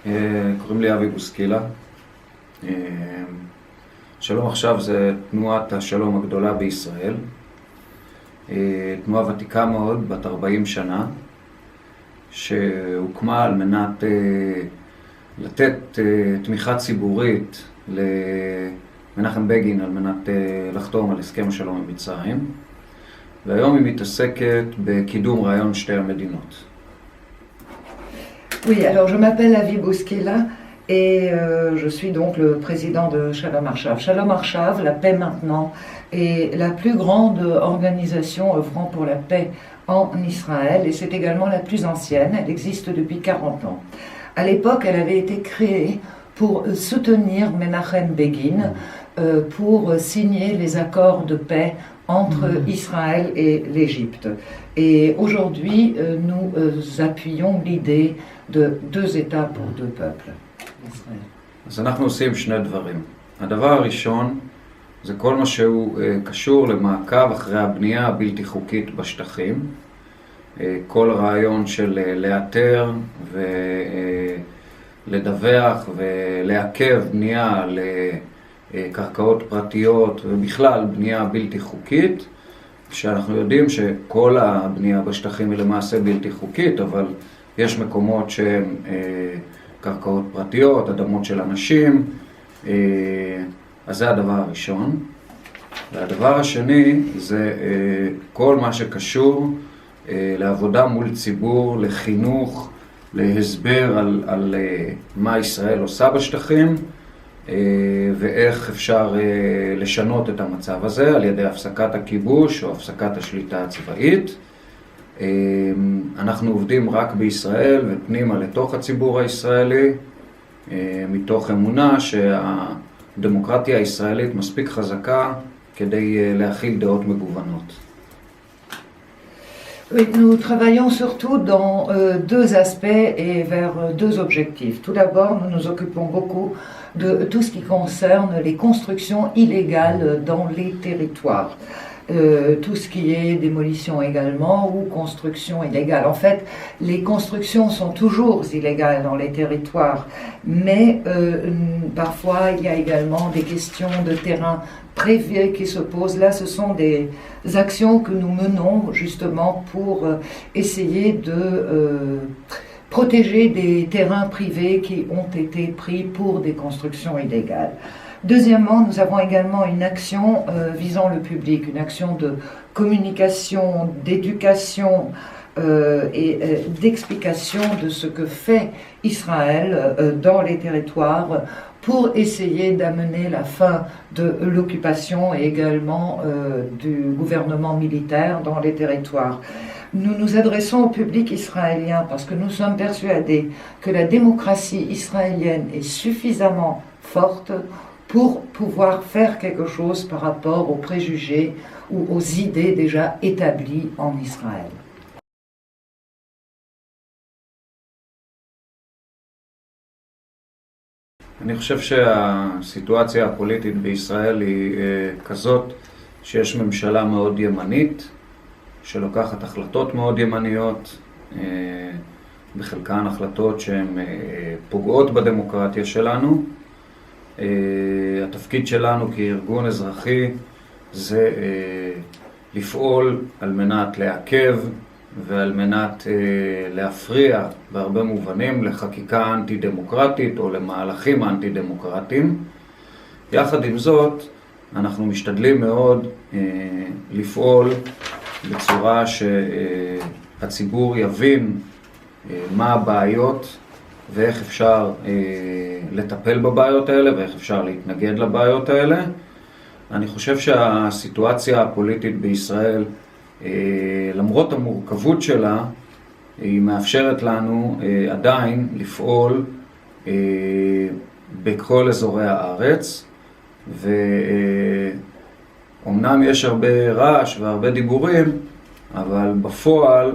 קוראים לי אבי בוסקילה. שלום עכשיו זה תנועת השלום הגדולה בישראל. תנועה ותיקה מאוד, בת 40 שנה, שהוקמה על מנת לתת תמיכה ציבורית למנחם בגין על מנת לחתום על הסכם השלום עם מצרים, והיום היא מתעסקת בקידום רעיון שתי המדינות. Oui, alors je m'appelle Avi Bouskela et je suis donc le président de Shalom Arshav. Shalom Arshav, la paix maintenant, est la plus grande organisation œuvrant pour la paix en Israël et c'est également la plus ancienne, elle existe depuis 40 ans. À l'époque, elle avait été créée pour soutenir Menachem Begin, pour signer les accords de paix entre Israël et l'Égypte. Et aujourd'hui, nous appuyons l'idée de deux États pour deux peuples. אז אנחנו עושים שני דברים. הדבר הראשון זה כל מה שהוא קשור למעקב אחרי הבנייה הבלתי חוקית בשטחים. כל רעיון של לאתר ולדווח ולעכב בנייה לקרקעות פרטיות ובכלל בנייה בלתי חוקית, שאנחנו יודעים שכל הבנייה בשטחים היא למעשה בלתי חוקית, אבל יש מקומות שהן קרקעות פרטיות, אדמות של אנשים, אז זה הדבר הראשון. והדבר השני זה כל מה שקשור לעבודה מול ציבור, לחינוך, להסבר על מה ישראל עושה בשטחים ואיך אפשר לשנות את המצב הזה על ידי הפסקת הכיבוש או הפסקת השליטה הצבאית. אנחנו עובדים רק בישראל ופנימה לתוך הציבור הישראלי, מתוך אמונה שהדמוקרטיה הישראלית מספיק חזקה כדי להכיל דעות מגוונות. Oui, nous travaillons surtout dans deux aspects et vers deux objectifs. Tout d'abord, nous nous occupons beaucoup de tout ce qui concerne les constructions illégales dans les territoires. Tout ce qui est démolition également ou construction illégale. En fait, les constructions sont toujours illégales dans les territoires, mais parfois il y a également des questions de terrain privé qui se posent. Là, ce sont des actions que nous menons justement pour essayer de protéger des terrains privés qui ont été pris pour des constructions illégales. Deuxièmement, nous avons également une action visant le public, une action de communication, d'éducation et d'explication de ce que fait Israël dans les territoires pour essayer d'amener la fin de l'occupation et également du gouvernement militaire dans les territoires. Nous nous adressons au public israélien parce que nous sommes persuadés que la démocratie israélienne est suffisamment forte pour pouvoir faire quelque chose par rapport aux préjugés ou aux idées déjà établies en Israël. אני חושב שהסיטואציה הפוליטית בישראל היא כזאת שיש ממשלה מאוד ימנית, שלוקחת החלטות מאוד ימניות, בחלקן החלטות שהן פוגעות בדמוקרטיה שלנו. התפקיד שלנו כארגון אזרחי זה לפעול על מנת לעכב ועל מנת להפריע בהרבה מובנים לחקיקה אנטי-דמוקרטית או למהלכים אנטי-דמוקרטיים. יחד עם זאת, אנחנו משתדלים מאוד לפעול בצורה שהציבור יבין מה הבעיות ואיך אפשר לטפל בבעיות האלה ואיך אפשר להתנגד לבעיות האלה. אני חושב שהסיטואציה הפוליטית בישראל, למרות המורכבות שלה, היא מאפשרת לנו עדיין לפעול בכל אזורי הארץ, ואומנם יש הרבה רעש והרבה דיבורים, אבל בפועל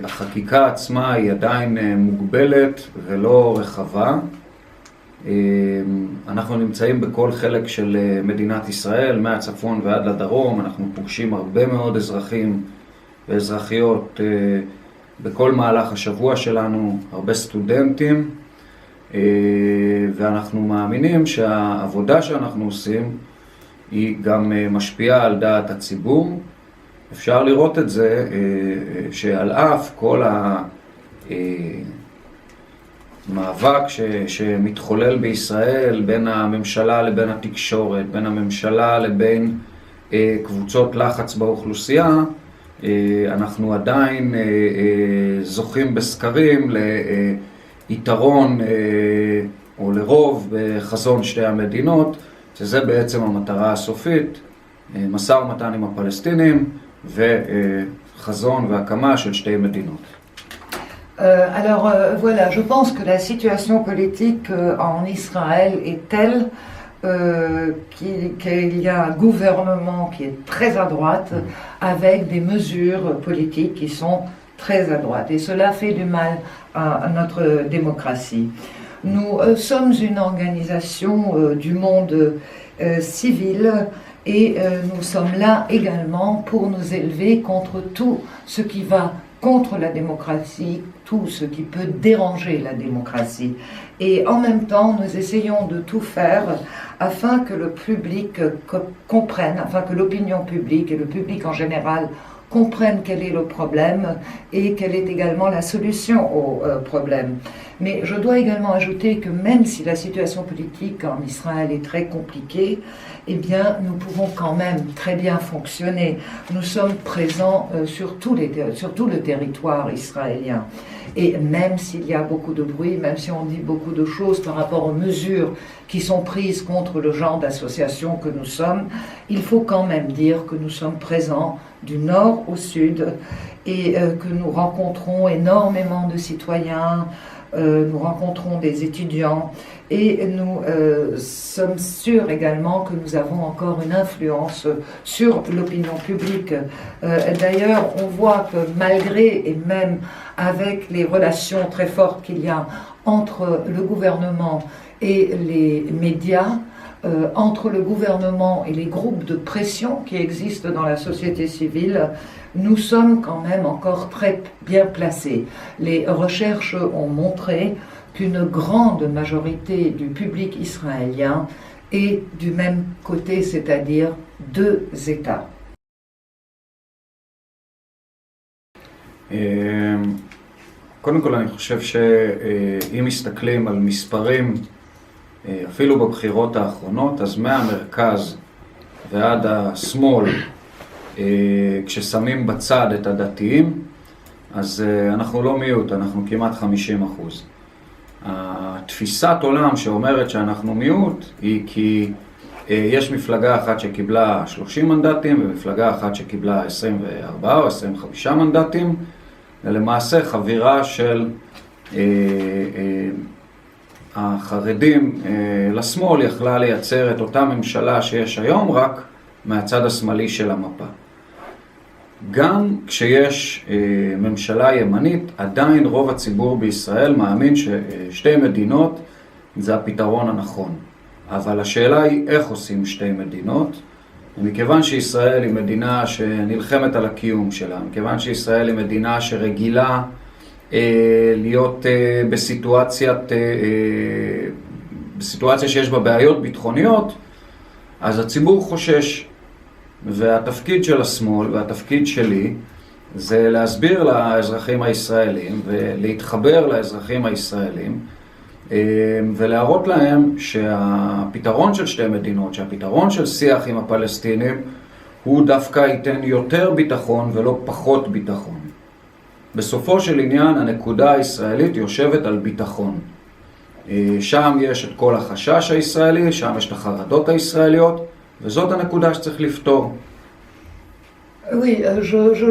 החקיקה עצמה היא עדיין מוגבלת ולא רחבה. אנחנו נמצאים בכל חלק של מדינת ישראל, מהצפון ועד לדרום, אנחנו פוגשים הרבה מאוד אזרחים ואזרחיות בכל מהלך השבוע שלנו, הרבה סטודנטים, ואנחנו מאמינים שהעבודה שאנחנו עושים היא גם משפיעה על דעת הציבור. אפשר לראות את זה שעל אף כל המאבק שמתחולל בישראל בין הממשלה לבין התקשורת, בין הממשלה לבין קבוצות לחץ באוכלוסייה, אנחנו עדיין זוכים בסקרים ליתרון או לרוב בחזון שתי המדינות, שזה בעצם המטרה הסופית, משא ומתן עם הפלסטינים וחזון והקמה של שתי מדינות. Alors voilà, je pense que la situation politique en Israël est telle qu'il y a un gouvernement qui est très à droite avec des mesures politiques qui sont très à droite. Et cela fait du mal à notre démocratie. Nous sommes une organisation du monde civil et nous sommes là également pour nous élever contre tout ce qui va contre la démocratie, tout ce qui peut déranger la démocratie. Et en même temps, nous essayons de tout faire afin que le public comprenne, afin que l'opinion publique et le public en général comprennent quel est le problème et quelle est également la solution au problème. Mais je dois également ajouter que même si la situation politique en Israël est très compliquée, eh bien, nous pouvons quand même très bien fonctionner. Nous sommes présents sur tout le territoire israélien. Et même s'il y a beaucoup de bruit, même si on dit beaucoup de choses par rapport aux mesures qui sont prises contre le genre d'association que nous sommes, il faut quand même dire que nous sommes présents du nord au sud et que nous rencontrons énormément de citoyens, nous rencontrons des étudiants et nous sommes sûrs également que nous avons encore une influence sur l'opinion publique. D'ailleurs, on voit que malgré et même avec les relations très fortes qu'il y a entre le gouvernement et les médias, entre le gouvernement et les groupes de pression qui existent dans la société civile, nous sommes quand même encore très bien placés. Les recherches ont montré qu'une grande majorité du public israélien est du même côté, c'est-à-dire deux États. קודם כל אני חושב שאם מסתכלים על מספרים אפילו בבחירות האחרונות, אז מהמרכז ועד השמאל, כששמים בצד את הדתיים, אז אנחנו לא מיעוט, אנחנו כמעט 50%. התפיסת עולם שאומרת שאנחנו מיעוט היא כי יש מפלגה אחת שקיבלה 30 מנדטים ומפלגה אחת שקיבלה 24 או 25 מנדטים, ולמעשה חבירה של החרדים לשמאל יכלה לייצר את אותה ממשלה שיש היום רק מהצד השמאלי של המפה. גם כשיש ממשלה ימנית, עדיין רוב הציבור בישראל מאמין ששתי מדינות זה הפתרון הנכון. אבל השאלה היא איך עושים שתי מדינות, ומכיוון שישראל היא מדינה שנלחמת על הקיום שלה, מכיוון שישראל היא מדינה שרגילה להיות בסיטואציה שיש בה בעיות ביטחוניות, אז הציבור חושש. והתפקיד של השמאל והתפקיד שלי זה להסביר לאזרחים הישראלים ולהתחבר לאזרחים הישראלים ולהראות להם שהפתרון של שתי מדינות, שהפתרון של שיח עם הפלסטינים הוא דווקא ייתן יותר ביטחון ולא פחות ביטחון. בסופו של עניין הנקודה הישראלית יושבת על ביטחון. שם יש את כל החשש הישראלי, שם יש את החרדות הישראליות, וזאת הנקודה שצריך לפתור. Oui,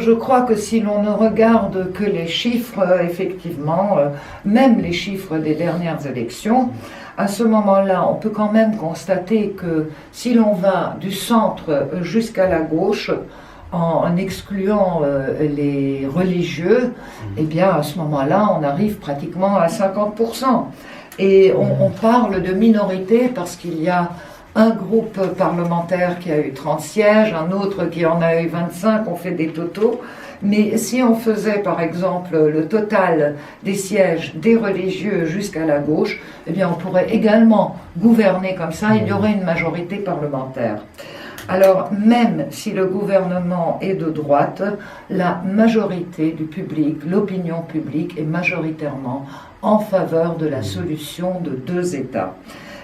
je crois que si l'on ne regarde que les chiffres, effectivement, même les chiffres des dernières élections, à ce moment-là, on peut quand même constater que si l'on va du centre jusqu'à la gauche, en excluant les religieux, eh bien à ce moment-là, on arrive pratiquement à 50%. Et on parle de minorité parce qu'il y a un groupe parlementaire qui a eu 30 sièges, un autre qui en a eu 25, on fait des totaux, Mais si on faisait par exemple le total des sièges des religieux jusqu'à la gauche, eh bien on pourrait également gouverner comme ça, il y aurait une majorité parlementaire. Alors, même si le gouvernement est de droite, la majorité du public, l'opinion publique est majoritairement en faveur de la solution de 2 États.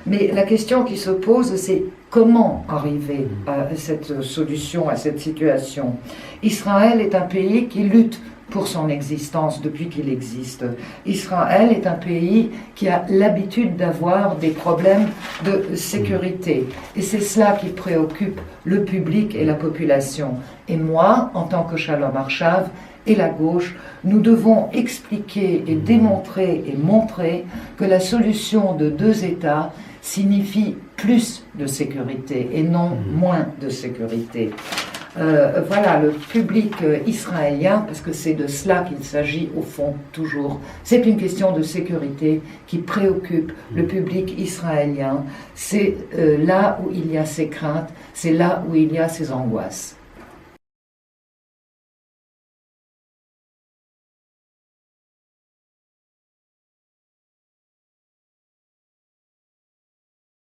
Mais la question qui se pose, c'est comment arriver à cette solution, à cette situation. Israël est un pays qui lutte pour son existence depuis qu'il existe. Israël est un pays qui a l'habitude d'avoir des problèmes de sécurité. Et c'est cela qui préoccupe le public et la population. Et moi, en tant que Shalom Arshav et la gauche, nous devons expliquer et démontrer et montrer que la solution de 2 États signifie plus de sécurité et non moins de sécurité. Voilà, le public israélien, parce que c'est de cela qu'il s'agit au fond toujours, c'est une question de sécurité qui préoccupe le public israélien. C'est là où il y a ses craintes, c'est là où il y a ses angoisses.